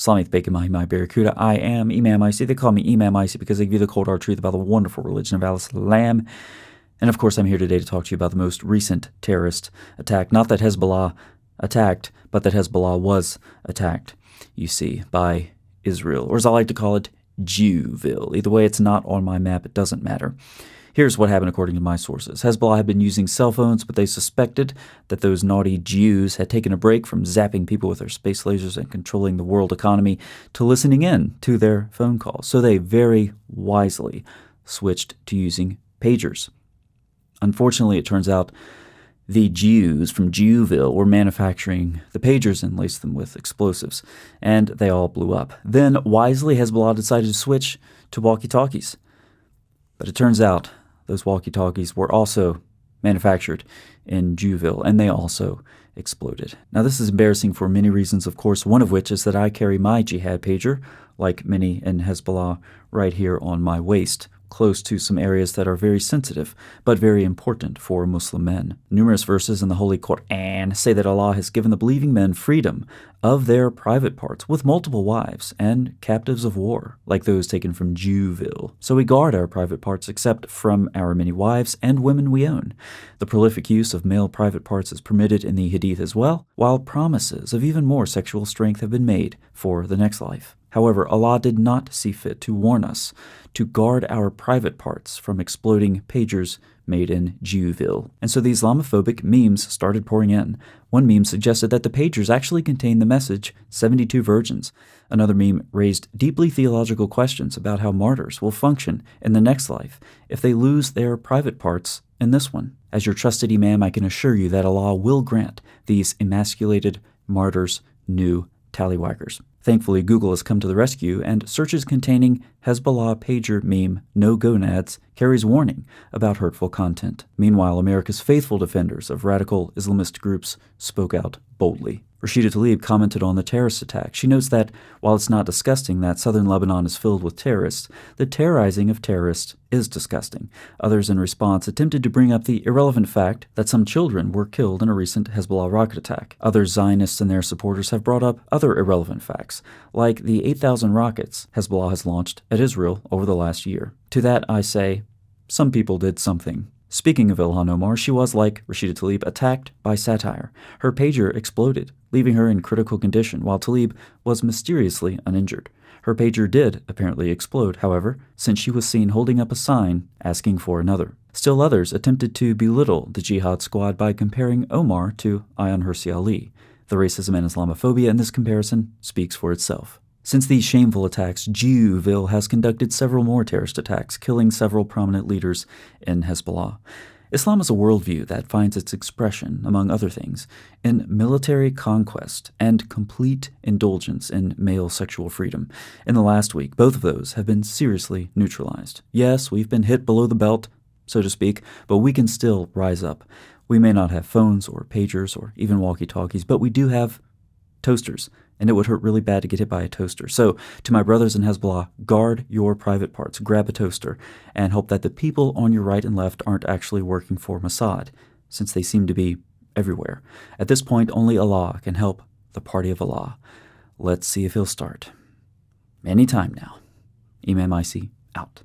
Salamith Bacon Mahi Mai Barracuda. I am Imam Icy. They call me Imam Icy because I give you the cold hard truth about the wonderful religion of Al-Islam. And of course, I'm here today to talk to you about the most recent terrorist attack. Not that Hezbollah attacked, but that Hezbollah was attacked, you see, by Israel. Or as I like to call it, Jewville. Either way, it's not on my map. It doesn't matter. Here's what happened according to my sources. Hezbollah had been using cell phones, but they suspected that those naughty Jews had taken a break from zapping people with their space lasers and controlling the world economy to listening in to their phone calls. So they very wisely switched to using pagers. Unfortunately, it turns out the Jews from Jewville were manufacturing the pagers and laced them with explosives, and they all blew up. Then, wisely, Hezbollah decided to switch to walkie-talkies. But it turns out those walkie-talkies were also manufactured in Jewville, and they also exploded. Now, this is embarrassing for many reasons, of course, one of which is that I carry my jihad pager, like many in Hezbollah, right here on my waist, close to some areas that are very sensitive, but very important for Muslim men. Numerous verses in the Holy Quran say that Allah has given the believing men freedom of their private parts with multiple wives and captives of war, like those taken from Jewville. So we guard our private parts except from our many wives and women we own. The prolific use of male private parts is permitted in the Hadith as well, while promises of even more sexual strength have been made for the next life. However, Allah did not see fit to warn us to guard our private parts from exploding pagers made in Jewville. And so the Islamophobic memes started pouring in. One meme suggested that the pagers actually contained the message 72 virgins. Another meme raised deeply theological questions about how martyrs will function in the next life if they lose their private parts in this one. As your trusted Imam, I can assure you that Allah will grant these emasculated martyrs new tallywaggers. Thankfully, Google has come to the rescue, and searches containing Hezbollah pager meme no gonads carries warning about hurtful content. Meanwhile, America's faithful defenders of radical Islamist groups spoke out boldly. Rashida Tlaib commented on the terrorist attack. She notes that while it's not disgusting that southern Lebanon is filled with terrorists, the terrorizing of terrorists is disgusting. Others in response attempted to bring up the irrelevant fact that some children were killed in a recent Hezbollah rocket attack. Other Zionists and their supporters have brought up other irrelevant facts, like the 8,000 rockets Hezbollah has launched at Israel over the last year. To that I say, some people did something. Speaking of Ilhan Omar, she was, like Rashida Tlaib, attacked by satire. Her pager exploded, leaving her in critical condition, while Tlaib was mysteriously uninjured. Her pager did apparently explode, however, since she was seen holding up a sign asking for another. Still others attempted to belittle the Jihad Squad by comparing Omar to Ayaan Hirsi Ali. The racism and Islamophobia in this comparison speaks for itself. Since these shameful attacks, Jewville has conducted several more terrorist attacks, killing several prominent leaders in Hezbollah. Islam is a worldview that finds its expression, among other things, in military conquest and complete indulgence in male sexual freedom. In the last week, both of those have been seriously neutralized. Yes, we've been hit below the belt, so to speak, but we can still rise up. We may not have phones or pagers or even walkie-talkies, but we do have toasters, and it would hurt really bad to get hit by a toaster. So, to my brothers in Hezbollah, guard your private parts, grab a toaster, and hope that the people on your right and left aren't actually working for Mossad, since they seem to be everywhere. At this point, only Allah can help the party of Allah. Let's see if he'll start. Anytime now. Imam Icy, out.